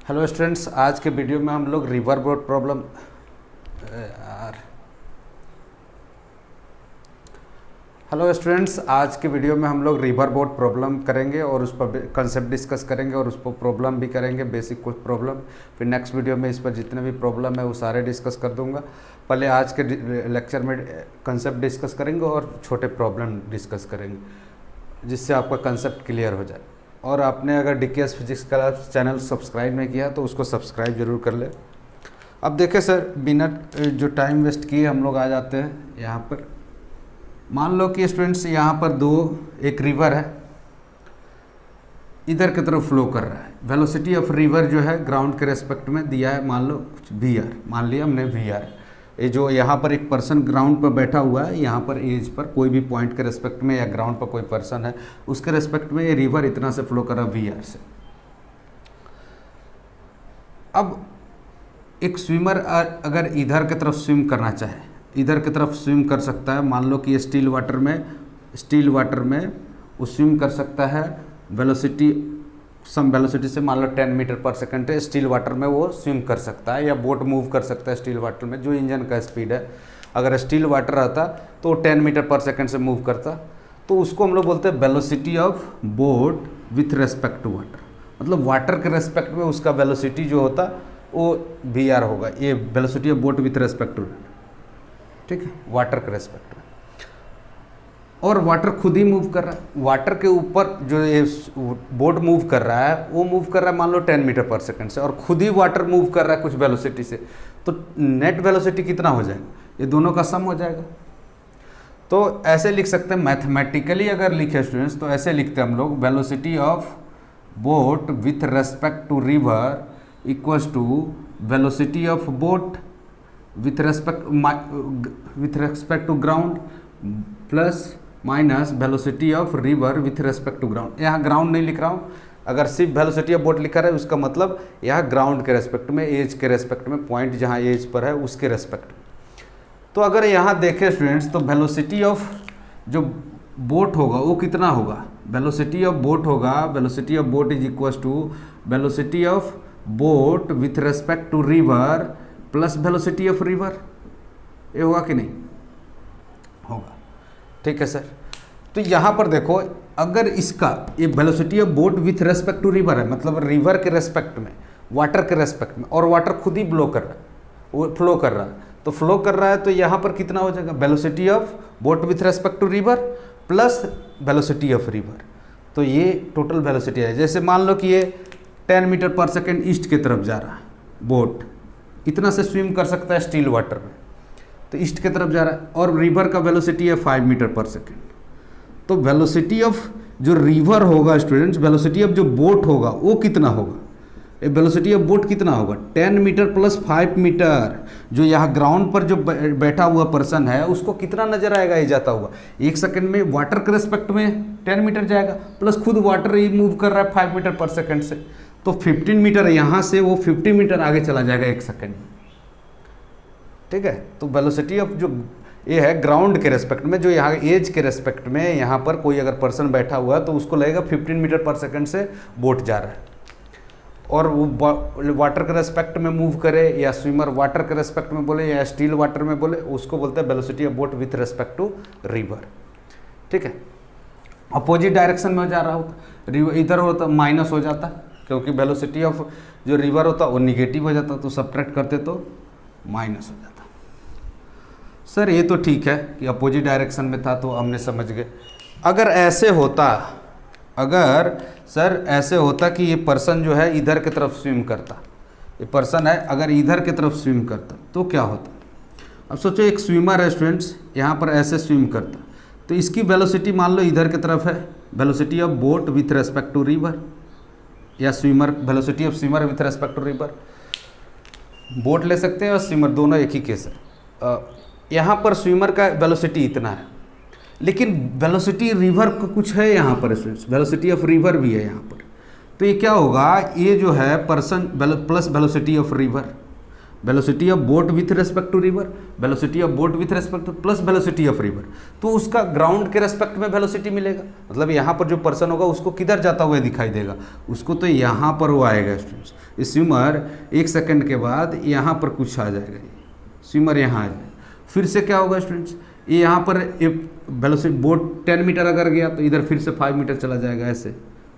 Hello students, आज के video में हम लोग river boat problem hello students, आज के वीडियो में हम लोग रिवर बोट प्रॉब्लम करेंगे और उस पर कंसेप्ट डिस्कस करेंगे और उस पर प्रॉब्लम भी करेंगे, बेसिक कुछ प्रॉब्लम। फिर नेक्स्ट वीडियो में इस पर जितने भी प्रॉब्लम है वो सारे डिस्कस कर दूंगा। पहले आज के लेक्चर में कंसेप्ट डिस्कस करेंगे और छोटे प्रॉब्लम डिस्कस करेंगे, जिससे आपका कंसेप्ट क्लियर हो जाए। और आपने अगर DKS physics class channel subscribe नहीं किया तो उसको सब्सक्राइब जरूर कर ले। अब देखें सर, बिना जो टाइम वेस्ट किए हम लोग आ जाते हैं यहाँ पर। मान लो कि स्टूडेंट्स यहाँ पर एक रिवर है, इधर की तरफ फ्लो कर रहा है। वेलोसिटी ऑफ रिवर जो है ग्राउंड के रेस्पेक्ट में दिया है, मान लो कुछ VR, मान लिया हमने VR। ये जो यहाँ पर एक पर्सन ग्राउंड पर बैठा हुआ है, यहाँ पर एज पर कोई भी पॉइंट के रेस्पेक्ट में या ग्राउंड पर कोई पर्सन है उसके रेस्पेक्ट में ये रिवर इतना से फ्लो कर रहा है VR से। अब एक स्विमर अगर इधर की तरफ स्विम करना चाहे, इधर की तरफ स्विम कर सकता है। मान लो कि ये स्टिल वाटर में वो स्विम कर सकता है सम वेलोसिटी से, मान लो 10 मीटर पर सेकंड है। स्टिल वाटर में वो स्विम कर सकता है या बोट मूव कर सकता है स्टिल वाटर में, जो इंजन का स्पीड है। अगर स्टिल वाटर रहता तो वो 10 मीटर पर सेकंड से मूव करता, तो उसको हम लोग बोलते हैं velocity of boat with respect to water. मतलब वाटर के रेस्पेक्ट में उसका वेलोसिटी जो होता वो VR होगा। ये velocity of boat with respect to, ठीक है, वाटर के रेस्पेक्ट में। और वाटर खुद ही मूव कर रहा है। वाटर के ऊपर जो ये बोट मूव कर रहा है वो मूव कर रहा है मान लो 10 मीटर पर सेकंड से, और खुद ही वाटर मूव कर रहा है कुछ वेलोसिटी से। तो नेट वेलोसिटी कितना हो जाएगा? ये दोनों का सम हो जाएगा। तो ऐसे लिख सकते हैं मैथमेटिकली, अगर लिखे स्टूडेंट्स तो ऐसे लिखते हैं हम लोग, velocity of boat with respect to river equals to velocity of boat with respect to ground plus minus velocity of river with respect to ground. यहाँ ग्राउंड नहीं लिख रहा हूँ, अगर सिर्फ वेलोसिटी ऑफ बोट लिखा रहा है उसका मतलब यहाँ ग्राउंड के रेस्पेक्ट में, एज के रेस्पेक्ट में, पॉइंट जहाँ एज पर है उसके रेस्पेक्ट में। तो अगर यहाँ देखें स्टूडेंट्स तो वेलोसिटी ऑफ जो बोट होगा वो कितना होगा? वेलोसिटी ऑफ बोट होगा, velocity of boat is equal to velocity of boat with respect to river plus velocity of river. ये होगा कि नहीं? होगा, ठीक है सर। तो यहाँ पर देखो, अगर इसका ये velocity of boat with respect to river है, मतलब रिवर के रेस्पेक्ट में, वाटर के रेस्पेक्ट में, और वाटर खुद ही फ्लो कर रहा है, वो फ्लो कर रहा है। तो फ्लो कर रहा है तो यहाँ पर कितना हो जाएगा? Velocity of boat with respect to river plus velocity of river. तो ये टोटल वेलोसिटी है। जैसे मान लो कि ये 10 मीटर पर सेकेंड ईस्ट की तरफ जा रहा है, बोट इतना से स्विम कर सकता है स्टिल वाटर में, तो ईस्ट की तरफ जा रहा है, और रिवर का वेलोसिटी है 5 मीटर पर सेकेंड। तो वेलोसिटी ऑफ जो रिवर होगा स्टूडेंट्स, वेलोसिटी ऑफ जो बोट होगा वो कितना होगा? वेलोसिटी ऑफ बोट कितना होगा? 10 मीटर प्लस 5 मीटर। जो यहाँ ग्राउंड पर जो बैठा हुआ पर्सन है उसको कितना नजर आएगा ये जाता हुआ? 1 सेकंड में वाटर के रेस्पेक्ट में 10 मीटर जाएगा, प्लस खुद वाटर ही मूव कर रहा है 5 मीटर पर सेकंड से, तो 15 मीटर यहाँ से वो 50 मीटर आगे चला जाएगा 1 सेकंड में, ठीक है। तो वेलोसिटी ऑफ जो ये है ग्राउंड के रेस्पेक्ट में, जो यहाँ एज के रेस्पेक्ट में, यहाँ पर कोई अगर पर्सन बैठा हुआ है तो उसको लगेगा 15 मीटर पर सेकंड से बोट जा रहा है। और वो वाटर के रेस्पेक्ट में मूव करे, या स्विमर वाटर के रेस्पेक्ट में बोले या स्टिल वाटर में बोले, उसको बोलते हैं velocity of boat with respect to river, ठीक है। अपोजिट डायरेक्शन में जा रहा होता, इधर होता माइनस हो जाता, क्योंकि वेलोसिटी ऑफ जो रिवर होता वो निगेटिव हो जाता, तो सब्ट्रैक्ट करते तो माइनस हो जाता। सर ये तो ठीक है कि अपोजिट डायरेक्शन में था, तो हमने समझ गए। अगर ऐसे होता, अगर सर ऐसे होता कि ये पर्सन जो है इधर की तरफ स्विम करता, ये पर्सन है अगर इधर की तरफ स्विम करता तो क्या होता? अब सोचो, एक स्विमर है स्टूडेंट्स, यहाँ पर ऐसे स्विम करता, तो इसकी वेलोसिटी मान लो इधर की तरफ है, velocity of boat with respect to river, या swimmer velocity of swimmer with respect to river. Boat ले सकते हैं और स्विमर, दोनों एक ही केस है। यहाँ पर स्विमर का वेलोसिटी इतना है, लेकिन वेलोसिटी रिवर का कुछ है यहाँ पर स्टूडेंट्स, वेलोसिटी ऑफ रिवर भी है यहाँ पर। तो ये क्या होगा? ये जो है person plus velocity of river, velocity of boat with respect to river, velocity of boat with respect to plus velocity of river, तो उसका ग्राउंड के रेस्पेक्ट में वेलोसिटी मिलेगा। मतलब यहाँ पर जो पर्सन होगा उसको किधर जाता हुआ दिखाई देगा? उसको तो यहाँ पर वो आएगा स्टूडेंट्स, ये स्विमर 1 सेकंड के बाद यहाँ पर कुछ आ जाएगा, स्विमर यहाँ आ जाएगा, फिर से क्या होगा स्टूडेंट्स, ये यहाँ पर वेलोसिटी बोट 10 मीटर अगर गया तो इधर फिर से 5 मीटर चला जाएगा, ऐसे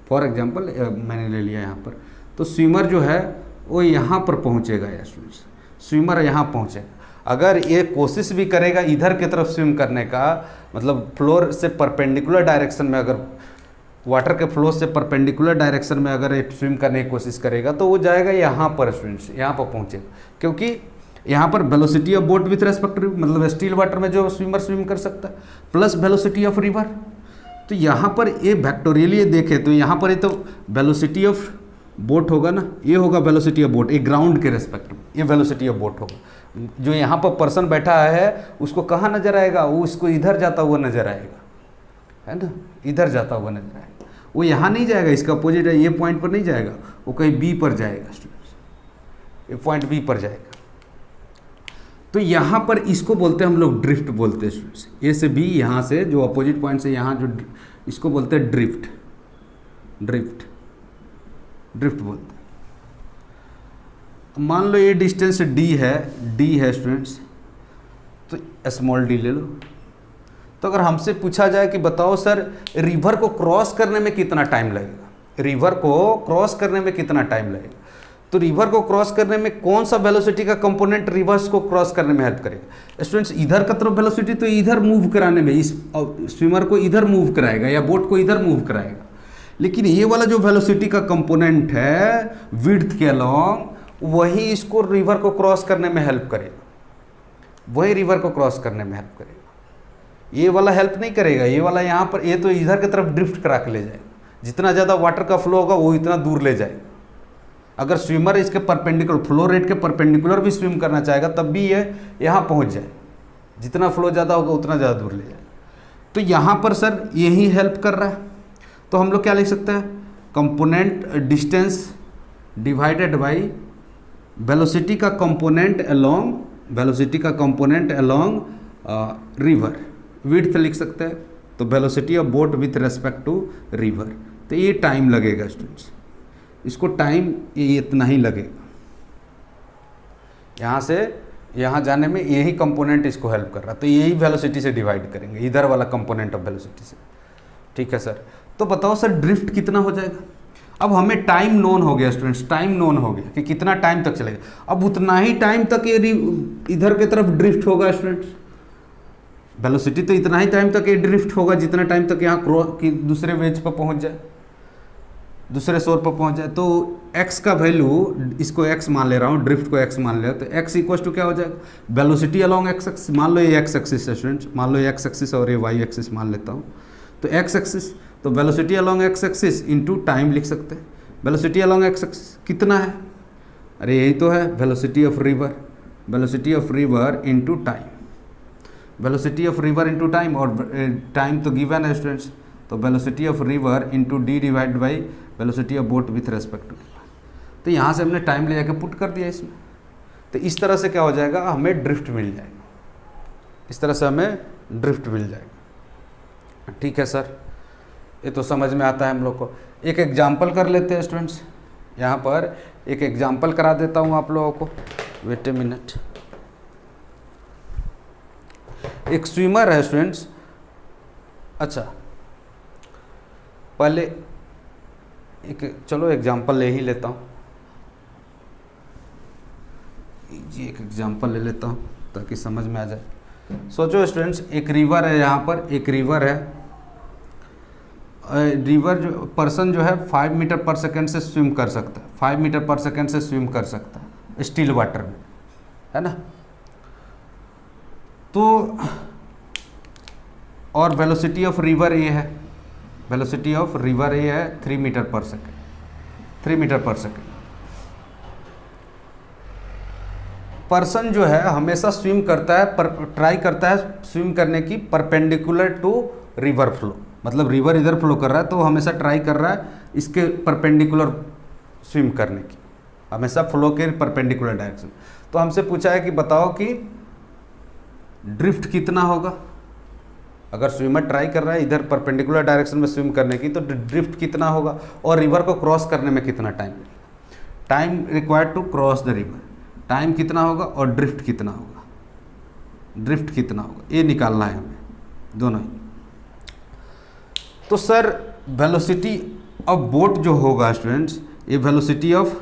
फॉर एग्जांपल मैंने ले लिया यहाँ पर। तो स्विमर जो है वो यहाँ पर पहुँचेगा या स्टूडेंट्स, स्विमर यहाँ पहुँचेगा। अगर ये कोशिश भी करेगा इधर की तरफ स्विम करने का, मतलब फ्लोर से परपेंडिकुलर डायरेक्शन में, अगर वाटर के फ्लो से परपेंडिकुलर डायरेक्शन में अगर ये स्विम करने की कोशिश करेगा तो वो जाएगा यहाँ पर स्टूडेंट्स, यहाँ पर पहुँचेगा, क्योंकि यहाँ पर velocity of boat with respect to, मतलब स्टिल वाटर में जो स्विमर स्विम कर सकता है, प्लस वेलोसिटी ऑफ रिवर। तो यहाँ पर ये वेक्टोरियली देखे तो यहाँ पर ये तो वेलोसिटी ऑफ बोट होगा ना, ये होगा वेलोसिटी ऑफ बोट, ये ग्राउंड के रेस्पेक्ट में ये वेलोसिटी ऑफ बोट होगा। जो यहाँ पर पर्सन बैठा है उसको कहाँ नजर आएगा, वो उसको इधर जाता हुआ नजर आएगा, है ना, इधर जाता हुआ नजर आएगा, वो यहाँ नहीं जाएगा, इसका अपोजिट है, ये पॉइंट पर नहीं जाएगा, वो कहीं बी पर जाएगा स्टूडेंट्स, ये पॉइंट बी पर जाएगा। तो यहाँ पर इसको बोलते हैं हम लोग ड्रिफ्ट बोलते हैं स्टूडेंट्स, ए से बी, यहाँ से जो अपोजिट पॉइंट से यहाँ जो, इसको बोलते हैं ड्रिफ्ट, ड्रिफ्ट ड्रिफ्ट बोलते हैं। मान लो ये डिस्टेंस डी है स्टूडेंट्स, तो स्मॉल डी ले लो। तो अगर हमसे पूछा जाए कि बताओ सर रिवर को क्रॉस करने में कितना टाइम लगेगा, रिवर को क्रॉस करने में कितना टाइम लगेगा, तो रिवर को क्रॉस करने में कौन सा वेलोसिटी का कंपोनेंट रिवर्स को क्रॉस करने में हेल्प करेगा स्टूडेंट्स, इधर का तरफ वेलोसिटी तो इधर मूव कराने में, इस स्विमर को इधर मूव कराएगा या बोट को इधर मूव कराएगा, लेकिन ये वाला जो वेलोसिटी का कंपोनेंट है विड्थ के अलोंग, वही इसको रिवर को क्रॉस करने में हेल्प करेगा, वही रिवर को क्रॉस करने में हेल्प करेगा। ये वाला हेल्प नहीं करेगा, ये वाला यहाँ पर, ये तो इधर की तरफ ड्रिफ्ट करा के ले जाएगा, जितना ज़्यादा वाटर का फ्लो होगा वो इतना दूर ले जाएगा। अगर स्विमर इसके परपेंडिकुलर, फ्लो रेट के परपेंडिकुलर भी स्विम करना चाहेगा तब भी ये यहाँ पहुँच जाए, जितना फ्लो ज़्यादा होगा उतना ज़्यादा दूर ले जाए। तो यहाँ पर सर यही हेल्प कर रहा है, तो हम लोग क्या लिख सकते हैं, component distance divided by velocity का कंपोनेंट अलोंग, वेलोसिटी का कंपोनेंट अलोंग रिवर, विड्थ लिख सकते हैं, तो velocity of boat with respect to river. तो ये टाइम लगेगा स्टूडेंट्स, इसको टाइम ये इतना ही लगेगा, यहाँ से यहाँ जाने में यही कंपोनेंट इसको हेल्प कर रहा है, तो यही वेलोसिटी से डिवाइड करेंगे, इधर वाला कंपोनेंट ऑफ वेलोसिटी से। ठीक है सर, तो बताओ सर ड्रिफ्ट कितना हो जाएगा। अब हमें टाइम नोन हो गया स्टूडेंट्स, टाइम नोन हो गया कि कितना टाइम तक चलेगा, अब उतना ही टाइम तक ये इधर की तरफ ड्रिफ्ट होगा स्टूडेंट्स, वेलोसिटी तो इतना ही टाइम तक ये ड्रिफ्ट होगा जितना टाइम तक यहाँ कि दूसरे वेज पर पहुँच जाए, दूसरे शोर पर पहुँच जाए। तो x का वैल्यू, इसको x मान ले रहा हूँ, ड्रिफ्ट को x मान ले रहा हूँ, तो x इक्वल टू क्या हो जाएगा, वेलोसिटी अलॉन्ग x एक्सिस, मान लो ये x एक्सिस है स्टूडेंट्स, मान लो ये x एक्सिस और ये y एक्सिस मान लेता हूँ, तो x एक्सिस, तो velocity along x axis into time लिख सकते हैं। वेलोसिटी अलॉन्ग x एक्सिस कितना है, अरे यही तो है velocity of river, velocity of river into time, velocity of river into time, और टाइम तो गिवन है स्टूडेंट्स, तो velocity of river into D divide by velocity of boat with respect to river. तो यहाँ से हमने टाइम ले जाकर पुट कर दिया इसमें, तो इस तरह से क्या हो जाएगा, हमें ड्रिफ्ट मिल जाएगा, इस तरह से हमें ड्रिफ्ट मिल जाएगा। ठीक है सर, ये तो समझ में आता है हम लोग को। एक एग्जाम्पल कर लेते हैं स्टूडेंट्स, यहाँ पर एक एग्जाम्पल करा देता हूँ आप लोगों को, वेट ए मिनट। एक स्विमर है स्टूडेंट्स, अच्छा पहले एक चलो एग्जाम्पल ले ही लेता हूँ, ये एक एग्जाम्पल ले लेता हूँ ताकि समझ में आ जाए। सोचो स्टूडेंट्स, एक रिवर है, यहाँ पर एक रिवर है, रिवर जो पर्सन जो है 5 मीटर पर सेकेंड से स्विम कर सकता है, 5 मीटर पर सेकेंड से स्विम कर सकता है स्टिल वाटर में, है ना। तो और वेलोसिटी ऑफ रिवर ए है, वेलोसिटी ऑफ रिवर ए है 3 मीटर पर सेकेंड, 3 मीटर पर सेकेंड। पर्सन जो है हमेशा स्विम करता है, ट्राई करता है स्विम करने की परपेंडिकुलर टू रिवर फ्लो, मतलब रिवर इधर फ्लो कर रहा है तो हमेशा ट्राई कर रहा है इसके परपेंडिकुलर स्विम करने की, हमेशा फ्लो के परपेंडिकुलर डायरेक्शन। तो हमसे पूछा है कि बताओ कि ड्रिफ्ट कितना होगा, अगर स्विमर ट्राई कर रहा है इधर परपेंडिकुलर डायरेक्शन में स्विम करने की तो ड्रिफ्ट कितना होगा, और रिवर को क्रॉस करने में कितना टाइम लगेगा। Time required to cross the river, time कितना होगा और ड्रिफ्ट कितना होगा, ड्रिफ्ट कितना होगा, ये निकालना है हमें दोनों ही। तो सर वेलोसिटी ऑफ बोट जो होगा स्टूडेंट्स, ये वेलोसिटी ऑफ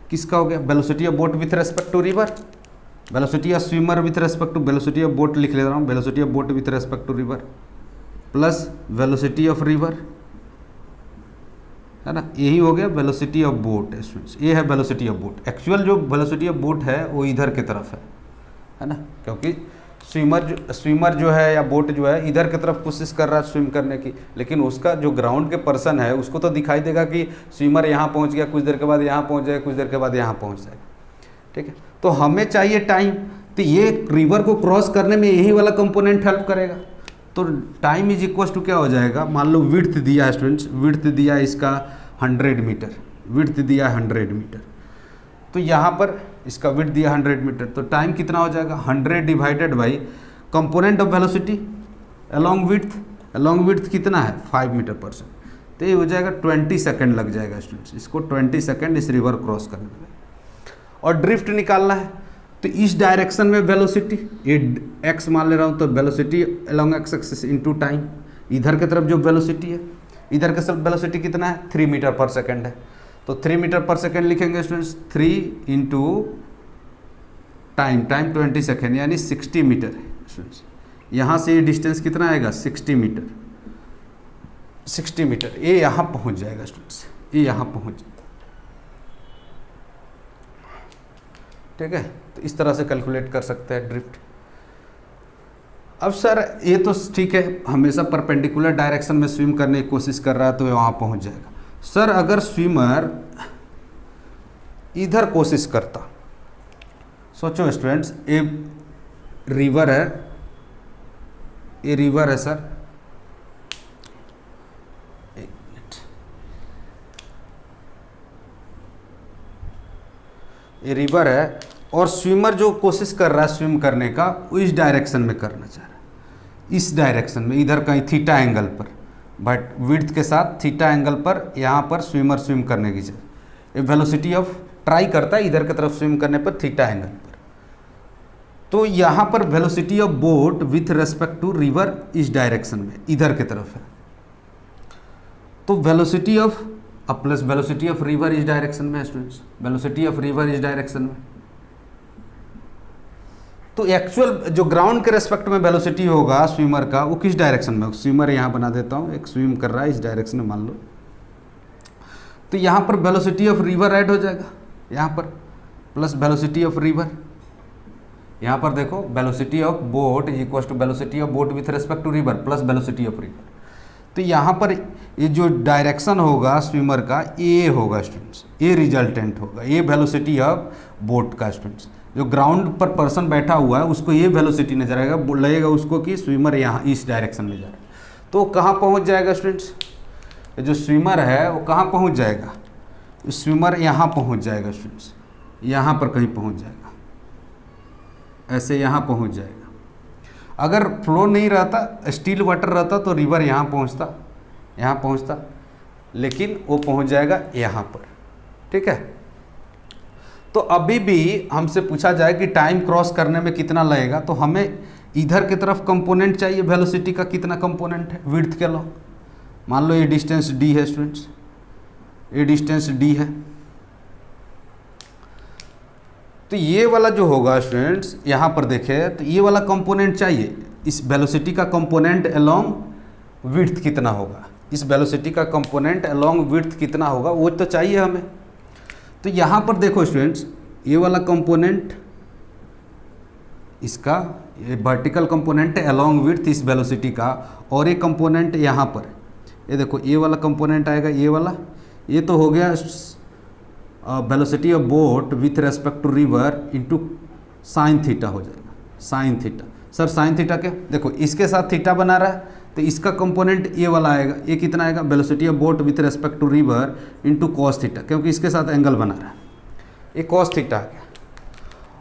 किसका हो गया, velocity of boat with respect to river, velocity of swimmer with respect to, velocity of boat लिख ले रहा हूँ, velocity of boat with respect to river plus velocity of river, है ना, यही हो गया वेलोसिटी ऑफ बोट स्टूडेंट्स। ये है वेलोसिटी ऑफ बोट। एक्चुअल जो वेलोसिटी ऑफ बोट है वो इधर की तरफ है ना, क्योंकि स्विमर जो है या बोट जो है इधर की तरफ कोशिश कर रहा है स्विम करने की, लेकिन उसका जो ग्राउंड के पर्सन है उसको तो दिखाई देगा कि स्विमर यहाँ पहुँच गया, कुछ देर के बाद यहाँ पहुँच जाएगा, कुछ देर के बाद यहाँ पहुँच जाएगा, ठीक है। तो हमें चाहिए टाइम, तो ये रिवर को क्रॉस करने में यही वाला कंपोनेंट हेल्प करेगा। तो टाइम इज इक्वल टू क्या हो जाएगा, मान लो विड्थ दिया है स्टूडेंट्स, विड्थ दिया है इसका 100 मीटर, विड्थ दिया है 100 मीटर, तो यहाँ पर इसका विड्थ दिया 100 मीटर, तो टाइम कितना हो जाएगा 100 divided by component of velocity along width, along width कितना है 5 मीटर पर सेकेंड, तो ये हो जाएगा 20 सेकेंड लग जाएगा स्टूडेंट्स, इसको 20 सेकेंड इस रिवर क्रॉस करने में। और ड्रिफ्ट निकालना है, तो इस डायरेक्शन में वेलोसिटी, ये एक्स मान ले रहा हूँ, तो velocity along X axis into time, इधर की तरफ जो वेलोसिटी है, इधर का वेलोसिटी कितना है 3 मीटर पर सेकेंड है, तो 3 मीटर पर सेकेंड लिखेंगे students, 3 into time, time 20 second यानी 60 मीटर है स्टूडेंट्स। यहाँ से ये डिस्टेंस कितना आएगा 60 मीटर, 60 मीटर, ये यहाँ पहुँच जाएगा स्टूडेंट्स, ये यहाँ पहुँच जाएगा, ठीक है। तो इस तरह से कैलकुलेट कर सकते हैं ड्रिफ्ट। अब सर ये तो ठीक है, हमेशा परपेंडिकुलर डायरेक्शन में स्विम करने की कोशिश कर रहा है तो वहाँ पहुँच जाएगा। सर अगर स्विमर इधर कोशिश करता, सोचो स्टूडेंट्स, ये रिवर है, ये रिवर है सर, एक मिनट, ये रिवर है और स्विमर जो कोशिश कर रहा है स्विम करने का वो इस डायरेक्शन में करना चाह रहा है, इस डायरेक्शन में, इधर कहीं थीटा एंगल पर, बट विड्थ के साथ थीटा एंगल पर यहाँ पर स्विमर स्विम करने की जगह ये वेलोसिटी ऑफ ट्राई करता है इधर की तरफ स्विम करने पर थीटा एंगल पर। तो यहाँ पर velocity of boat with respect to river इस डायरेक्शन में इधर की तरफ है, तो वेलोसिटी ऑफ अब प्लस वेलोसिटी ऑफ रिवर इस डायरेक्शन में है स्टूडेंट्स, वेलोसिटी ऑफ रिवर इस डायरेक्शन में। तो एक्चुअल जो ग्राउंड के रेस्पेक्ट में वेलोसिटी होगा स्विमर का वो किस डायरेक्शन में, स्विमर यहाँ बना देता हूँ, एक स्विम कर रहा है इस डायरेक्शन में मान लो, तो यहाँ पर वेलोसिटी ऑफ रिवर ऐड हो जाएगा यहाँ पर, प्लस वेलोसिटी ऑफ रिवर, यहाँ पर देखो velocity of boat is equal to velocity of boat with respect to river plus velocity of river. तो यहाँ पर ये जो डायरेक्शन होगा स्विमर का ये होगा स्टूडेंट्स, ये रिजल्टेंट होगा, ये वेलोसिटी ऑफ बोट का स्टूडेंट्स, जो ग्राउंड पर पर्सन बैठा हुआ है उसको ये वेलोसिटी नजर आएगा, लगेगा उसको कि स्विमर यहाँ इस डायरेक्शन में जा रहा है, तो कहाँ पहुँच जाएगा स्टूडेंट्स, जो स्विमर है वो कहाँ पहुँच जाएगा, स्विमर यहाँ पहुँच जाएगा स्टूडेंट्स, यहाँ पर कहीं पहुँच जाएगा, ऐसे यहाँ पहुँच जाएगा। अगर फ्लो नहीं रहता, स्टिल वाटर रहता तो रिवर यहाँ पहुँचता, लेकिन वो पहुँच जाएगा यहाँ पर, ठीक है। तो अभी भी हमसे पूछा जाए कि टाइम क्रॉस करने में कितना लगेगा, तो हमें इधर की तरफ कंपोनेंट चाहिए, वेलोसिटी का कितना कंपोनेंट है विड्थ के लॉ, मान लो ये डिस्टेंस d है स्टूडेंट्स, ये डिस्टेंस d है, तो ये वाला जो होगा स्टूडेंट्स यहाँ पर देखें तो ये वाला कंपोनेंट चाहिए, इस वेलोसिटी का कंपोनेंट अलोंग विड्थ कितना होगा, इस वेलोसिटी का कंपोनेंट अलोंग विड्थ कितना होगा वो तो चाहिए हमें। तो यहाँ पर देखो स्टूडेंट्स, ये वाला कंपोनेंट इसका ये वर्टिकल कंपोनेंट है अलोंग विड्थ इस वेलोसिटी का, और ये कंपोनेंट यहाँ पर ये देखो ये वाला कंपोनेंट आएगा, ये वाला, ये तो हो गया velocity of boat with respect to river into sine theta हो जाएगा, sine theta. Sir sine theta क्या, देखो इसके साथ थीटा बना रहा है तो इसका कंपोनेंट ये वाला आएगा, ये कितना आएगा velocity of boat with respect to river into cos theta, क्योंकि इसके साथ एंगल बना रहा है, ये कॉस थीटा आ गया,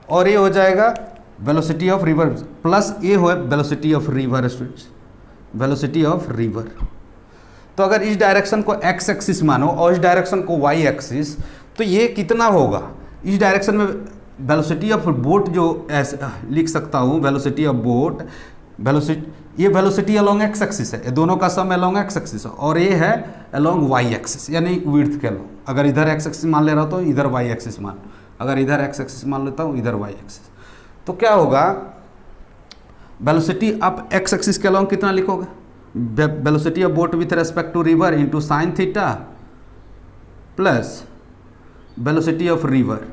और ये हो जाएगा वेलोसिटी ऑफ रिवर प्लस ये हो velocity of river students, velocity of river. तो अगर इस डायरेक्शन को एक्स एक्सिस मानो और इस डायरेक्शन को वाई एक्सिस, तो ये कितना होगा इस डायरेक्शन में, वेलोसिटी ऑफ बोट जो ऐसे लिख सकता हूँ, वेलोसिटी ऑफ बोट, ये वेलोसिटी अलोंग एक्स एक्सिस है, ये दोनों का सम अलोंग एक्स एक्सिस है, और ये है अलोंग वाई एक्सिस यानी विड्थ के अलोंग। अगर इधर एक्स एक्सिस मान ले रहा हूँ तो इधर वाई एक्सिस मान, अगर इधर एक्स एक्सिस मान लेता हूँ इधर वाई एक्सिस, तो क्या होगा वेलोसिटी आप एक्स एक्सिस के अलोंग कितना लिखोगे, velocity of boat with respect to river into sine theta plus velocity of river,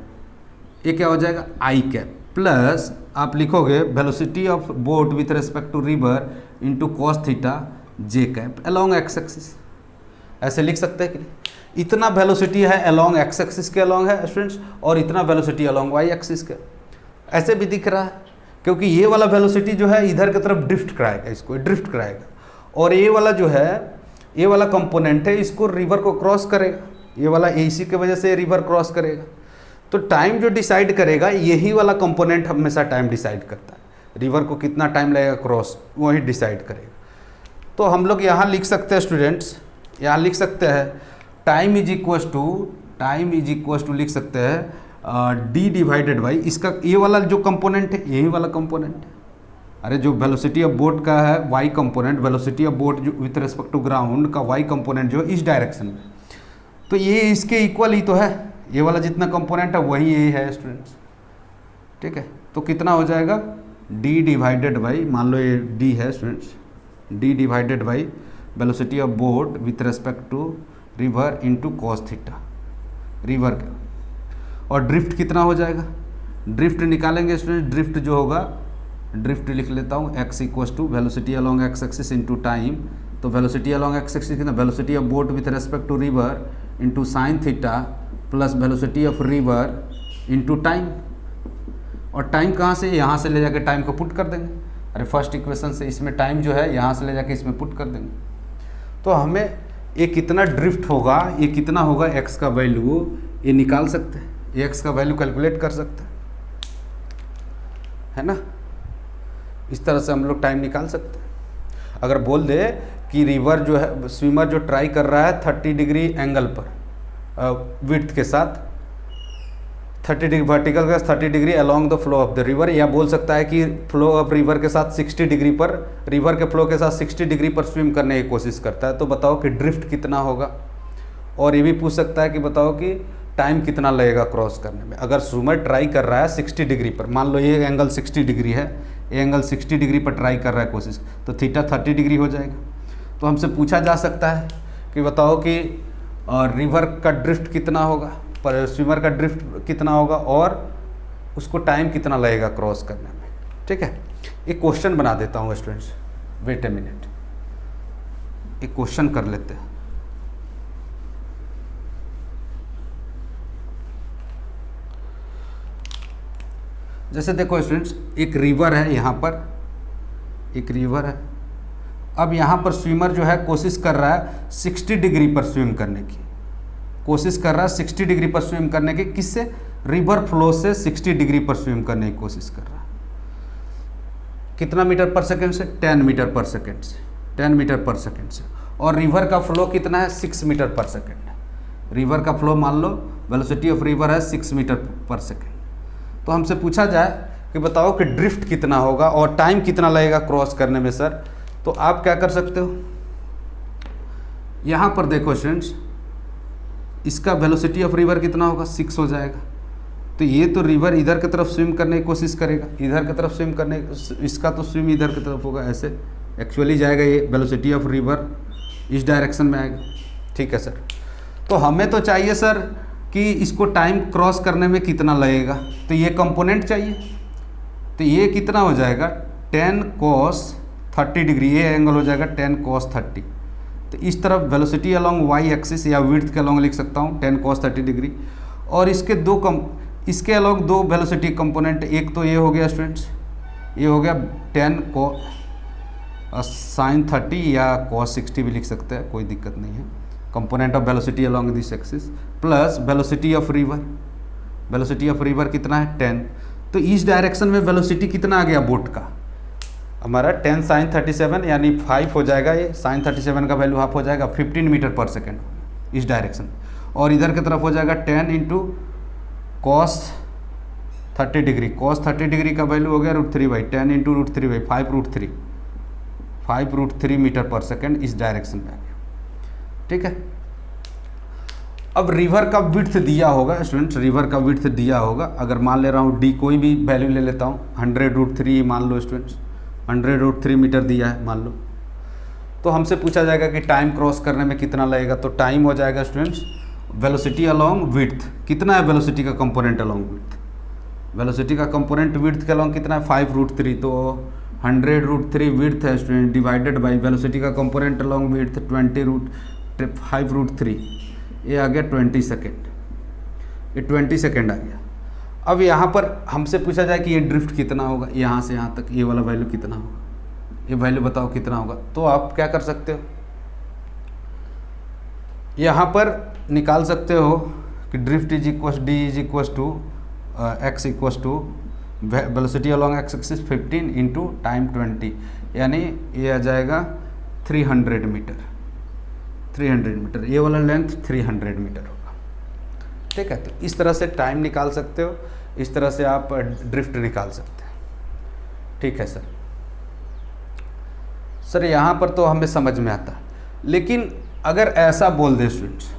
ये क्या हो जाएगा आई कैप, प्लस आप लिखोगे velocity of boat with respect to river into cos theta J cap along X axis. ऐसे लिख सकते हैं कि नहीं, इतना वेलोसिटी है अलोंग एक्स एक्सिस के अलोंग है स्टूडेंट्स, और इतना वेलोसिटी अलोंग वाई एक्सिस के। ऐसे भी दिख रहा है क्योंकि ये वाला वेलोसिटी जो है इधर की तरफ ड्रिफ्ट कराएगा, इसको ड्रिफ्ट कराएगा, और ये वाला जो है ये वाला कंपोनेंट है इसको रिवर को क्रॉस करेगा, ये वाला एसी की वजह से रिवर क्रॉस करेगा। तो टाइम जो डिसाइड करेगा यही वाला कंपोनेंट हमेशा टाइम डिसाइड करता है, रिवर को कितना टाइम लगेगा क्रॉस वही डिसाइड करेगा। तो हम लोग यहाँ लिख सकते हैं स्टूडेंट्स, यहाँ लिख सकते हैं टाइम इज इक्वस टू लिख सकते हैं डी डिवाइडेड बाई इसका ये वाला जो कंपोनेंट है यही वाला कंपोनेंट है, अरे जो वेलोसिटी ऑफ बोट का है Y component, velocity of boat जो विथ रिस्पेक्ट टू ग्राउंड का वाई कंपोनेंट जो इस डायरेक्शन में, तो ये इसके इक्वल ही तो है, ये वाला जितना कंपोनेंट है वही यही है स्टूडेंट्स, ठीक है। तो कितना हो जाएगा d डिवाइडेड बाई, मान लो ये d है students, d divided by velocity of boat with respect to river into cos theta river का, और ड्रिफ्ट कितना हो जाएगा, ड्रिफ्ट निकालेंगे स्टूडेंट, ड्रिफ्ट जो होगा, ड्रिफ्ट लिख लेता हूँ x equals to velocity along X axis into time, तो वेलोसिटी अलोंग एक्स एक्सिस कितना, velocity of boat with respect to river into sine theta plus velocity of river into time, और time कहाँ से, यहाँ से ले जाके टाइम को पुट कर देंगे, अरे फर्स्ट इक्वेशन से इसमें टाइम जो है यहाँ से ले जाके इसमें पुट कर देंगे। तो हमें ये कितना ड्रिफ्ट होगा, ये कितना होगा x का वैल्यू ये निकाल सकते हैं, ये x का वैल्यू कैलकुलेट कर सकते हैं, है ना। इस तरह से हम लोग टाइम निकाल सकते हैं। अगर बोल दे कि रिवर जो है, स्विमर जो ट्राई कर रहा है 30 डिग्री एंगल पर विड्थ के साथ, 30 डिग्री वर्टिकल का 30 degree along the flow of the river, या बोल सकता है कि फ्लो ऑफ रिवर के साथ 60 डिग्री पर, रिवर के फ्लो के साथ 60 डिग्री पर स्विम करने की कोशिश करता है, तो बताओ कि ड्रिफ्ट कितना होगा। और ये भी पूछ सकता है कि बताओ कि टाइम कितना लगेगा क्रॉस करने में। अगर स्विमर ट्राई कर रहा है 60 डिग्री पर, मान लो ये एंगल 60 डिग्री है, ये एंगल 60 डिग्री पर ट्राई कर रहा है कोशिश, तो थीटा 30 डिग्री हो जाएगा। तो हमसे पूछा जा सकता है कि बताओ कि रिवर का ड्रिफ्ट कितना होगा, पर स्विमर का ड्रिफ्ट कितना होगा, और उसको टाइम कितना लगेगा क्रॉस करने में, ठीक है। एक क्वेश्चन बना देता हूँ स्टूडेंट्स, वेट ए मिनट, एक क्वेश्चन कर लेते हैं। जैसे देखो स्टूडेंट्स, एक रिवर है, यहाँ पर एक रिवर है, अब यहाँ पर स्विमर जो है कोशिश कर रहा है 60 डिग्री पर स्विम करने की, कोशिश कर रहा है 60 डिग्री पर स्विम करने की, किससे, रिवर फ्लो से 60 डिग्री पर स्विम करने की कोशिश कर रहा है। कितना मीटर पर सेकेंड से, 10 मीटर पर सेकेंड से, 10 मीटर पर सेकेंड से, और रिवर का फ्लो कितना है, 6 मीटर पर सेकेंड। रिवर का फ्लो मान लो वेलोसिटी ऑफ रिवर है 6 मीटर पर सेकेंड। तो हमसे पूछा जाए कि बताओ कि ड्रिफ्ट कितना होगा और टाइम कितना लगेगा क्रॉस करने में सर, तो आप क्या कर सकते हो, यहाँ पर देखो स्टूडेंट्स, इसका वेलोसिटी ऑफ रिवर कितना होगा, 6 हो जाएगा। तो ये तो रिवर इधर की तरफ स्विम करने की कोशिश करेगा, इधर की तरफ स्विम करने, इसका तो स्विम इधर की तरफ होगा, ऐसे एक्चुअली जाएगा, ये वेलोसिटी ऑफ रिवर इस डायरेक्शन में आएगा, ठीक है सर। तो हमें तो चाहिए सर कि इसको टाइम क्रॉस करने में कितना लगेगा, तो ये कंपोनेंट चाहिए, तो ये कितना हो जाएगा 10 cos 30 डिग्री, ये एंगल हो जाएगा 10 cos 30। तो इस तरफ वेलोसिटी अलोंग वाई एक्सिस या विड्थ के अलोंग लिख सकता हूँ 10 cos 30 डिग्री, और इसके इसके अलोंग दो वेलोसिटी कंपोनेंट, एक तो ये हो गया स्टूडेंट्स, ये हो गया 10 cos sin 30 या cos 60 भी लिख सकते हैं, कोई दिक्कत नहीं है, component of velocity along this axis, plus velocity of river, velocity of river कितना है 10। तो इस डायरेक्शन में वेलोसिटी कितना आ गया बोट का, हमारा 10 sin 37 यानी 5 हो जाएगा, ये sin 37 का वैल्यू हाफ हो जाएगा, 15 मीटर पर सेकेंड इस डायरेक्शन। और इधर की तरफ हो जाएगा 10 into cos 30 degree. Cos 30 degree का वैल्यू हो गया √3/10 इंटू √3/5 5√3 मीटर पर सेकेंड इस डायरेक्शन में आ गया। ठीक है। अब रिवर का विड्थ दिया होगा स्टूडेंट्स, रिवर का विड्थ दिया होगा। अगर मान ले रहा हूँ डी, कोई भी वैल्यू ले लेता हूँ, 100√3 मान लो स्टूडेंट्स, 100√3 मीटर दिया है मान लो। तो हमसे पूछा जाएगा कि टाइम क्रॉस करने में कितना लगेगा। तो टाइम हो जाएगा स्टूडेंट्स वेलोसिटी अलोंग विड्थ, कितना है वेलोसिटी का कंपोनेंट अलोंग विड्थ, वेलोसिटी का कंपोनेंट विड्थ के अलोंग कितना है 5√3। तो 100√3 विड्थ है स्टूडेंट, डिवाइडेड बाई वेलोसिटी का कंपोनेंट अलोंग विड्थ 5√3, ये आ गया 20 सेकेंड, ये 20 सेकेंड आ गया। अब यहाँ पर हमसे पूछा जाए कि ये ड्रिफ्ट कितना होगा, यहाँ से यहाँ तक ये वाला वैल्यू कितना होगा, ये वैल्यू बताओ कितना होगा। तो आप क्या कर सकते हो, यहाँ पर निकाल सकते हो कि drift is equals D is equals to X equals to velocity along X axis 15 into time 20, यानी ये आ जाएगा 300 मीटर, 300 मीटर, ये वाला लेंथ 300 मीटर होगा। ठीक है। तो इस तरह से टाइम निकाल सकते हो, इस तरह से आप ड्रिफ्ट निकाल सकते हैं। ठीक है सर यहाँ पर तो हमें समझ में आता है, लेकिन अगर ऐसा बोल दे स्टूडेंट्स,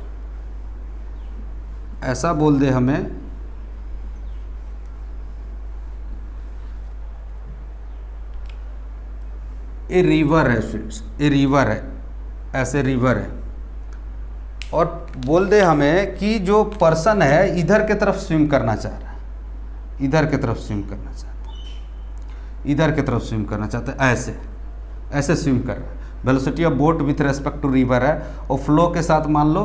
ऐसा बोल दे हमें ये रिवर है स्टूडेंट्स, ये रिवर है, ऐसे रिवर है, और बोल दे हमें कि जो पर्सन है इधर के तरफ स्विम करना चाह रहा है, इधर के तरफ स्विम करना चाहता है, इधर के तरफ स्विम करना चाहता है, ऐसे ऐसे स्विम कर रहा है। Velocity of boat with respect to river है, और फ्लो के साथ मान लो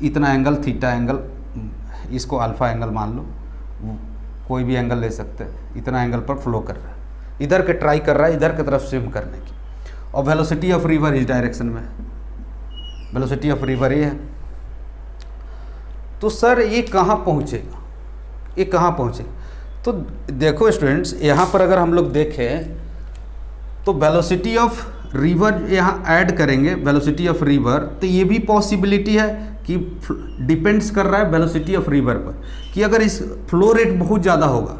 इतना एंगल थीटा एंगल, इसको अल्फा एंगल मान लो, कोई भी एंगल ले सकते हैं, इतना एंगल पर फ्लो कर रहा है, इधर के ट्राई कर रहा है इधर की तरफ स्विम करने की, और वेलोसिटी ऑफ रिवर इस डायरेक्शन में, वेलोसिटी ऑफ रिवर ये है। तो सर ये कहाँ पहुँचेगा, ये कहाँ पहुँचेगा? तो देखो स्टूडेंट्स, यहाँ पर अगर हम लोग देखें तो वेलोसिटी ऑफ रिवर यहाँ ऐड करेंगे, वेलोसिटी ऑफ रिवर, तो ये भी पॉसिबिलिटी है कि डिपेंड्स कर रहा है वेलोसिटी ऑफ रिवर पर, कि अगर इस फ्लो रेट बहुत ज़्यादा होगा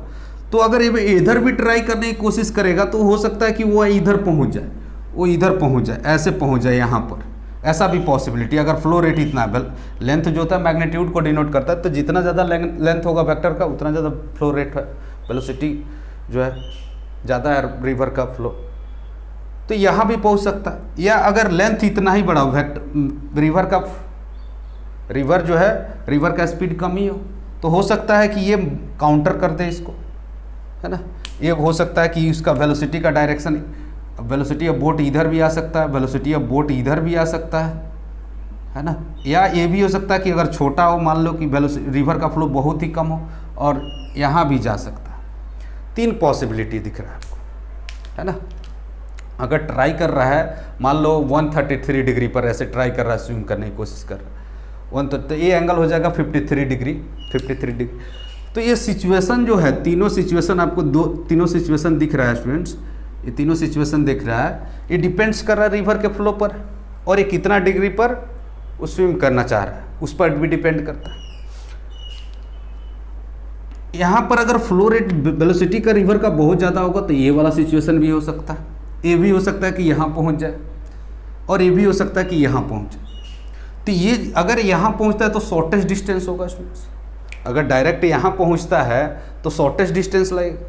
तो अगर ये इधर भी ट्राई करने की कोशिश करेगा तो हो सकता है कि वो इधर पहुँच जाए, वो इधर पहुँच जाए, ऐसे पहुँच जाए यहाँ पर, ऐसा भी पॉसिबिलिटी। अगर फ्लो रेट इतना है, लेंथ जो होता है मैग्नीट्यूड को डिनोट करता है, तो जितना ज़्यादा लेंथ होगा वेक्टर का उतना ज़्यादा फ्लो रेट है, वेलोसिटी जो है ज़्यादा है रिवर का फ्लो, तो यहाँ भी पहुँच सकता है। या अगर लेंथ इतना ही बड़ा रिवर जो है, रिवर का स्पीड कम ही हो, तो हो सकता है कि ये काउंटर कर दे इसको, है ना। ये हो सकता है कि इसका वेलोसिटी का डायरेक्शन, वेलोसिटी ऑफ बोट इधर भी आ सकता है, वेलोसिटी ऑफ बोट इधर भी आ सकता है ना। या ये भी हो सकता है कि अगर छोटा हो, मान लो कि रिवर का फ्लो बहुत ही कम हो और यहाँ भी जा सकता है। 3 पॉसिबिलिटी दिख रहा है आपको, है ना। अगर ट्राई कर रहा है, मान लो 133 डिग्री पर ऐसे ट्राई कर रहा है, स्विम करने की कोशिश कर रहा है, तो ये एंगल हो जाएगा 53 डिग्री। तो ये सिचुएशन जो है, तीनों सिचुएशन आपको तीनों सिचुएशन दिख रहा है स्टूडेंट्स, ये तीनों सिचुएशन दिख रहा है, ये डिपेंड्स कर रहा है रिवर के फ्लो पर, और ये कितना डिग्री पर वो स्विम करना चाह रहा है उस पर भी डिपेंड करता है। यहाँ पर अगर फ्लो रेट वेलोसिटी का रिवर का बहुत ज़्यादा होगा तो ये वाला सिचुएशन भी हो सकता है, ये भी हो सकता है कि यहाँ पहुँच जाए, और ये भी हो सकता है कि यहाँ पहुँच जाए। तो ये अगर यहाँ पहुँचता है तो शॉर्टेस्ट डिस्टेंस होगा स्टूडेंट्स, अगर डायरेक्ट यहाँ पहुँचता है तो शॉर्टेस्ट डिस्टेंस लगेगा,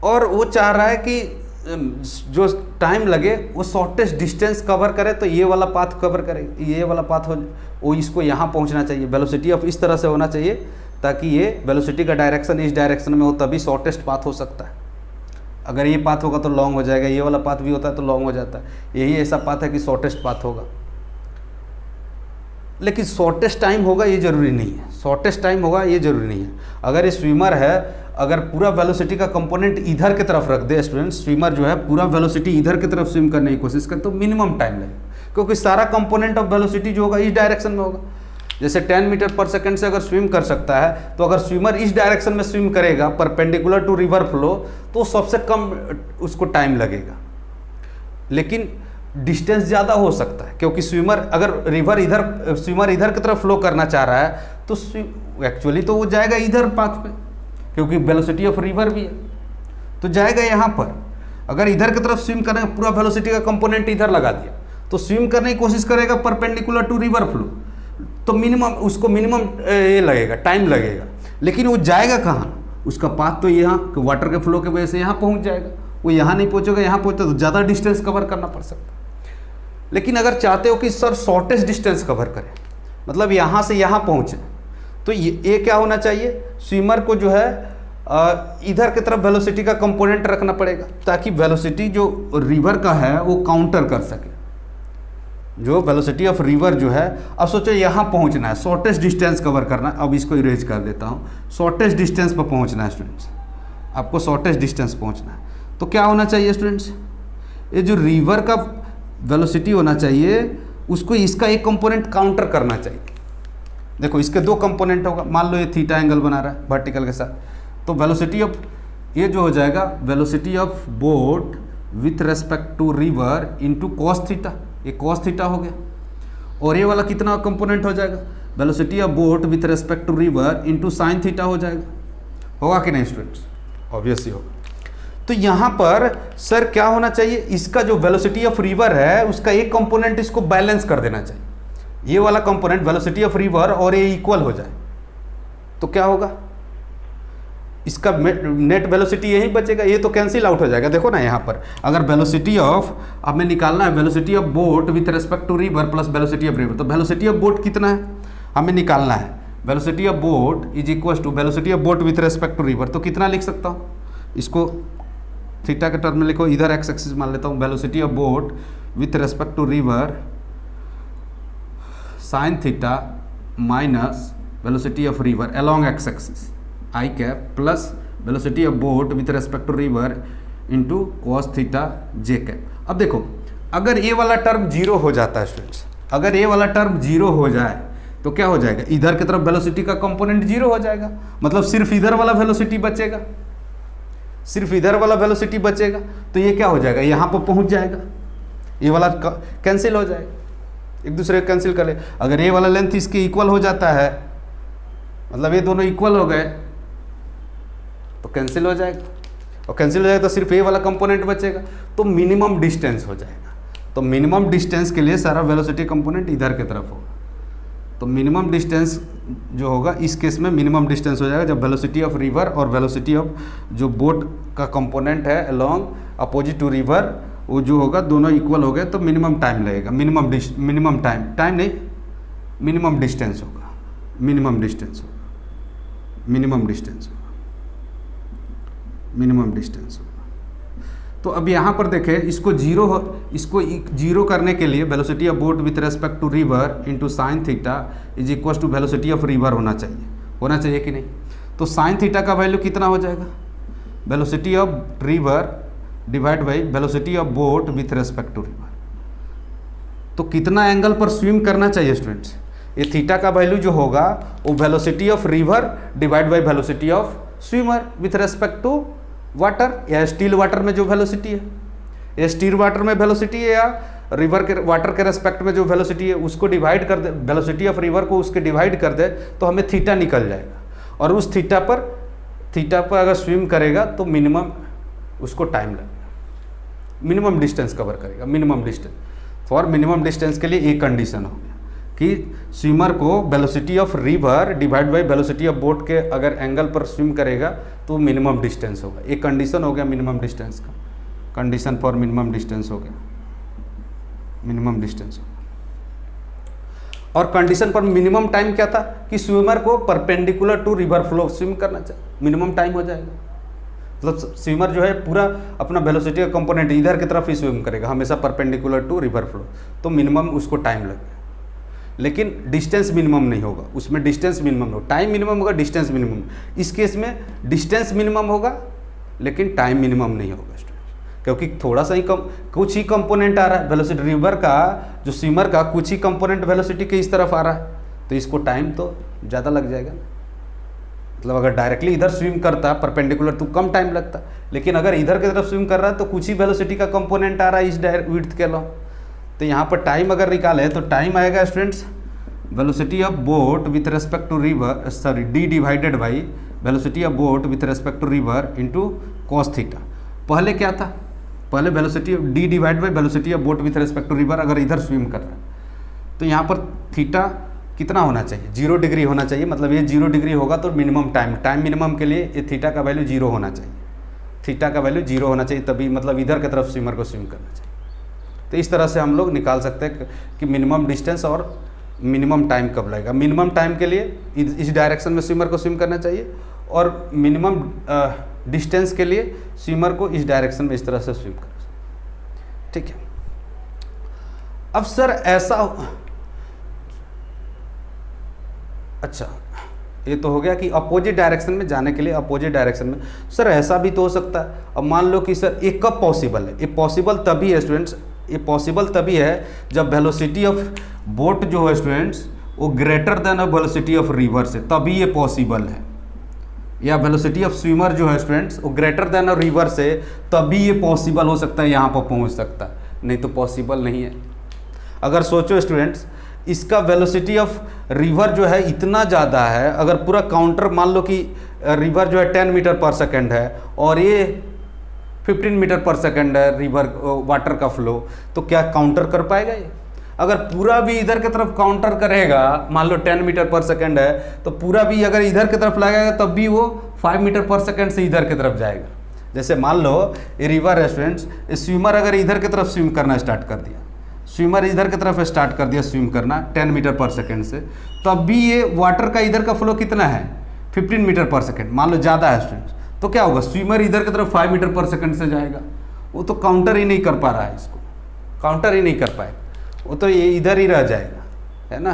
और वो चाह रहा है कि जो टाइम लगे वो शॉर्टेस्ट डिस्टेंस कवर करे, तो ये वाला पाथ कवर करे, ये वाला पाथ हो, वो इसको यहाँ पहुँचना चाहिए, वेलोसिटी ऑफ इस तरह से होना चाहिए ताकि ये वेलोसिटी का डायरेक्शन इस डायरेक्शन में हो, तभी शॉर्टेस्ट पाथ हो सकता है। अगर ये पाथ होगा तो लॉन्ग हो जाएगा, ये वाला पाथ भी होता है तो लॉन्ग हो जाता है, यही ऐसा पाथ है कि शॉर्टेस्ट पाथ होगा। लेकिन शॉर्टेस्ट टाइम होगा ये ज़रूरी नहीं है, शॉर्टेस्ट टाइम होगा ये ज़रूरी नहीं है। अगर ये स्विमर है, अगर पूरा वेलोसिटी का कंपोनेंट इधर की तरफ रख दे स्टूडेंट, स्विमर जो है पूरा वेलोसिटी इधर की तरफ स्विम करने की कोशिश करे तो मिनिमम टाइम लगेगा, क्योंकि सारा कंपोनेंट ऑफ वेलोसिटी जो होगा इस डायरेक्शन में होगा। जैसे 10 मीटर पर सेकंड से अगर स्विम कर सकता है, तो अगर स्विमर इस डायरेक्शन में स्विम करेगा परपेंडिकुलर टू रिवर फ्लो, तो सबसे कम उसको टाइम लगेगा। लेकिन डिस्टेंस ज़्यादा हो सकता है, क्योंकि स्विमर अगर स्विमर इधर की तरफ फ्लो करना चाह रहा है तो एक्चुअली तो वो जाएगा इधर पाथ पे, क्योंकि वेलोसिटी ऑफ रिवर भी है, तो जाएगा यहाँ पर। अगर इधर की तरफ स्विम करने पूरा वेलोसिटी का कंपोनेंट इधर लगा दिया तो स्विम करने की कोशिश करेगा परपेंडिकुलर टू रिवर फ्लो, तो उसको मिनिमम ये लगेगा, टाइम लगेगा। लेकिन वो जाएगा कहाँ, उसका पाथ तो यहाँ वाटर के फ्लो के वजह से यहाँ पहुँच जाएगा, वो यहाँ नहीं पहुँचेगा, यहाँ पहुँचता तो ज़्यादा डिस्टेंस कवर करना पड़ सकता है। लेकिन अगर चाहते हो कि सर शॉर्टेस्ट डिस्टेंस कवर करें, मतलब यहाँ से यहाँ पहुँचे, तो ये क्या होना चाहिए, स्विमर को जो है इधर की तरफ वेलोसिटी का कंपोनेंट रखना पड़ेगा, ताकि वेलोसिटी जो रिवर का है वो काउंटर कर सके। जो वेलोसिटी ऑफ रिवर जो है, अब सोचो यहाँ पहुँचना है, शॉर्टेस्ट डिस्टेंस कवर करना, अब इसको इरेज कर देता हूँ, शॉर्टेस्ट डिस्टेंस पर पहुँचना है स्टूडेंट्स, आपको शॉर्टेस्ट डिस्टेंस पहुँचना है, तो क्या होना चाहिए स्टूडेंट्स, ये जो रिवर का वेलोसिटी होना चाहिए उसको इसका एक कंपोनेंट काउंटर करना चाहिए। देखो इसके दो कंपोनेंट होगा, मान लो ये थीटा एंगल बना रहा है वर्टिकल के साथ, तो वेलोसिटी ऑफ ये जो हो जाएगा velocity of boat with respect to river into cos theta, ये कॉस थीटा हो गया। और ये वाला कितना कंपोनेंट हो जाएगा, velocity of boat with respect to river into sine theta हो जाएगा। होगा कि नहीं स्टूडेंट्स, ऑब्वियसली होगा। तो यहाँ पर सर क्या होना चाहिए, इसका जो वेलोसिटी ऑफ रिवर है उसका एक कंपोनेंट इसको बैलेंस कर देना चाहिए, ये वाला कंपोनेंट वेलोसिटी ऑफ रिवर और ये इक्वल हो जाए, तो क्या होगा, इसका नेट वेलोसिटी यही बचेगा, ये तो कैंसिल आउट हो जाएगा। देखो ना यहाँ पर अगर वेलोसिटी ऑफ हमें निकालना है velocity of boat with respect to river plus velocity of river, तो वेलोसिटी ऑफ बोट कितना है हमें निकालना है, velocity of boat is equal to velocity of boat with respect to river, तो कितना लिख सकता हूँ, इसको थीटा के टर्म में लिखो, इधर एक्स एक्सिस मान लेता हूँ, velocity of boat with respect to river sine theta minus velocity of river along X axis I cap plus velocity of boat with respect to river into cos theta J cap. अब देखो अगर ये वाला term zero हो जाता है students, अगर ये वाला टर्म जीरो हो जाए तो क्या हो जाएगा, इधर की तरफ वेलोसिटी का कंपोनेंट जीरो हो जाएगा, मतलब सिर्फ इधर वाला वेलोसिटी बचेगा, सिर्फ इधर वाला वेलोसिटी बचेगा, तो ये क्या हो जाएगा, यहाँ पर पहुँच जाएगा, ये वाला कैंसिल हो जाएगा, एक दूसरे को कैंसिल कर ले। अगर ये वाला लेंथ इसके इक्वल हो जाता है, मतलब ये दोनों इक्वल हो गए, तो कैंसिल हो जाएगा, और कैंसिल हो जाएगा तो सिर्फ ये वाला कंपोनेंट बचेगा, तो मिनिमम डिस्टेंस हो जाएगा। तो मिनिमम डिस्टेंस के लिए सारा वेलोसिटी कंपोनेंट इधर की तरफ होगा, तो मिनिमम डिस्टेंस जो होगा इस केस में मिनिमम डिस्टेंस हो जाएगा जब वेलोसिटी ऑफ रिवर और वेलोसिटी ऑफ जो बोट का कंपोनेंट है अलोंग अपोजिट टू रिवर वो जो होगा दोनों इक्वल हो गए, तो मिनिमम टाइम लगेगा, मिनिमम टाइम नहीं, मिनिमम डिस्टेंस होगा, मिनिमम डिस्टेंस होगा, मिनिमम डिस्टेंस होगा, मिनिमम डिस्टेंस होगा। तो अब यहाँ पर देखें इसको जीरो करने के लिए velocity of boat with respect to river into sine theta is equal to velocity of river होना चाहिए कि नहीं। तो साइन थीटा का वैल्यू कितना हो जाएगा, velocity of river divide by velocity of boat with respect to river. तो कितना एंगल पर स्विम करना चाहिए स्टूडेंट्स, ये थीटा का वैल्यू जो होगा वो velocity of river divide by velocity of swimmer with respect to water, या स्टील वाटर में जो वेलोसिटी है, या स्टील वाटर में वेलोसिटी है, या रिवर के वाटर के रेस्पेक्ट में जो वेलोसिटी है उसको डिवाइड कर दे, वेलोसिटी ऑफ रिवर को उसके डिवाइड कर दे तो हमें थीटा निकल जाएगा, और उस थीटा पर अगर स्विम करेगा तो मिनिमम उसको टाइम लगेगा, मिनिमम डिस्टेंस कवर करेगा, minimum distance. For minimum distance के लिए एक कंडीशन हो गया कि स्विमर को velocity of river divide by velocity of boat के अगर एंगल पर स्विम करेगा तो मिनिमम डिस्टेंस होगा, एक कंडीशन हो गया मिनिमम डिस्टेंस का, कंडीशन फॉर मिनिमम डिस्टेंस हो गया, मिनिमम डिस्टेंस होगा। और कंडीशन पर मिनिमम टाइम क्या था कि स्विमर को perpendicular to river flow swim करना चाहिए, मिनिमम टाइम हो जाएगा, मतलब स्विमर जो है पूरा अपना वेलोसिटी का कंपोनेंट इधर की तरफ ही स्विम करेगा हमेशा परपेंडिकुलर टू रिवर फ्लो, तो मिनिमम उसको टाइम लगेगा, लेकिन डिस्टेंस मिनिमम नहीं होगा, उसमें डिस्टेंस मिनिमम होगा, टाइम मिनिमम होगा, डिस्टेंस मिनिमम। इस केस में डिस्टेंस मिनिमम होगा लेकिन टाइम मिनिमम नहीं होगा स्टूडेंट, क्योंकि थोड़ा सा ही कुछ ही कंपोनेंट आ रहा है वेलोसिटी रिवर का, जो स्विमर का कुछ ही कंपोनेंट वेलोसिटी के इस तरफ आ रहा है, तो इसको टाइम तो ज़्यादा लग जाएगा। मतलब अगर डायरेक्टली इधर स्विम करता परपेंडिकुलर तो कम टाइम लगता, लेकिन अगर इधर की तरफ स्विम कर रहा है तो कुछ ही वेलोसिटी का कंपोनेंट आ रहा है इस विड्थ के अलावा, तो यहाँ पर टाइम अगर निकाले तो टाइम आएगा students velocity of boat with respect to river, sorry D divided by velocity of boat with respect to river into cos theta. पहले क्या था, पहले velocity of D divide by velocity of boat with respect to river, अगर इधर swim कर रहा है तो यहाँ पर थीटा कितना होना चाहिए, 0 डिग्री होना चाहिए। मतलब ये 0 डिग्री होगा तो मिनिमम टाइम मिनिमम के लिए ये थीटा का वैल्यू 0 होना चाहिए, थीटा का वैल्यू 0 होना चाहिए, तभी मतलब इधर की तरफ स्विमर को स्विम करना चाहिए। तो इस तरह से हम लोग निकाल सकते हैं कि मिनिमम डिस्टेंस और मिनिमम टाइम कब लगेगा। मिनिमम टाइम के लिए इस डायरेक्शन में स्विमर को स्विम करना चाहिए और मिनिमम डिस्टेंस के लिए स्विमर को इस डायरेक्शन में इस तरह से स्विम करना चाहिए। ठीक है। अब सर ऐसा, अच्छा ये तो हो गया कि अपोजिट डायरेक्शन में जाने के लिए अपोजिट डायरेक्शन में। सर ऐसा भी तो हो सकता है, अब मान लो कि सर ये कब पॉसिबल है, ये पॉसिबल तभी है स्टूडेंट्स, ये पॉसिबल तभी है जब वेलोसिटी ऑफ बोट जो है स्टूडेंट्स वो greater than velocity of river से, तभी ये पॉसिबल है। या वेलोसिटी ऑफ स्विमर जो है स्टूडेंट्स वो ग्रेटर देन रिवर से, तभी ये पॉसिबल हो सकता है, यहाँ पर पहुँच सकता है, नहीं तो पॉसिबल नहीं है। अगर सोचो स्टूडेंट्स इसका वेलोसिटी ऑफ रिवर जो है इतना ज़्यादा है, अगर पूरा काउंटर मान लो कि रिवर जो है 10 मीटर पर सेकेंड है और ये 15 मीटर पर सेकेंड है रिवर वाटर का फ्लो, तो क्या काउंटर कर पाएगा ये? अगर पूरा भी इधर की तरफ काउंटर करेगा, मान लो 10 मीटर पर सेकेंड है तो पूरा भी अगर इधर की तरफ लगाएगा तब भी वो 5 मीटर पर सेकेंड से इधर की तरफ जाएगा। जैसे मान लो ये रिवर है स्टूडेंट्स, स्विमर अगर इधर की तरफ स्विम करना स्टार्ट कर दिया, स्विमर इधर की तरफ स्टार्ट कर दिया स्विम करना 10 मीटर पर सेकेंड से, तब भी ये वाटर का इधर का फ्लो कितना है 15 मीटर पर सेकेंड, मान लो ज़्यादा है स्टूडेंट्स, तो क्या होगा स्विमर इधर की तरफ 5 मीटर पर सेकेंड से जाएगा, वो तो काउंटर ही नहीं कर पा रहा है, इसको काउंटर ही नहीं कर पाएगा, वो तो ये इधर ही रह जाएगा, है ना।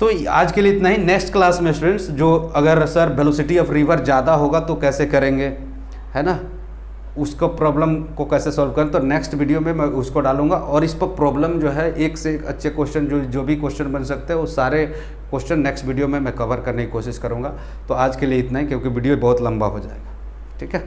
तो आज के लिए इतना ही। नेक्स्ट क्लास में स्टूडेंट्स जो अगर सर वेलोसिटी ऑफ रिवर ज़्यादा होगा तो कैसे करेंगे, है ना, उसको प्रॉब्लम को कैसे सॉल्व करें, तो नेक्स्ट वीडियो में मैं उसको डालूंगा। और इस पर प्रॉब्लम जो है एक से एक अच्छे क्वेश्चन जो भी क्वेश्चन बन सकते हैं वो सारे क्वेश्चन नेक्स्ट वीडियो में मैं कवर करने की कोशिश करूंगा। तो आज के लिए इतना ही, क्योंकि वीडियो बहुत लंबा हो जाएगा। ठीक है।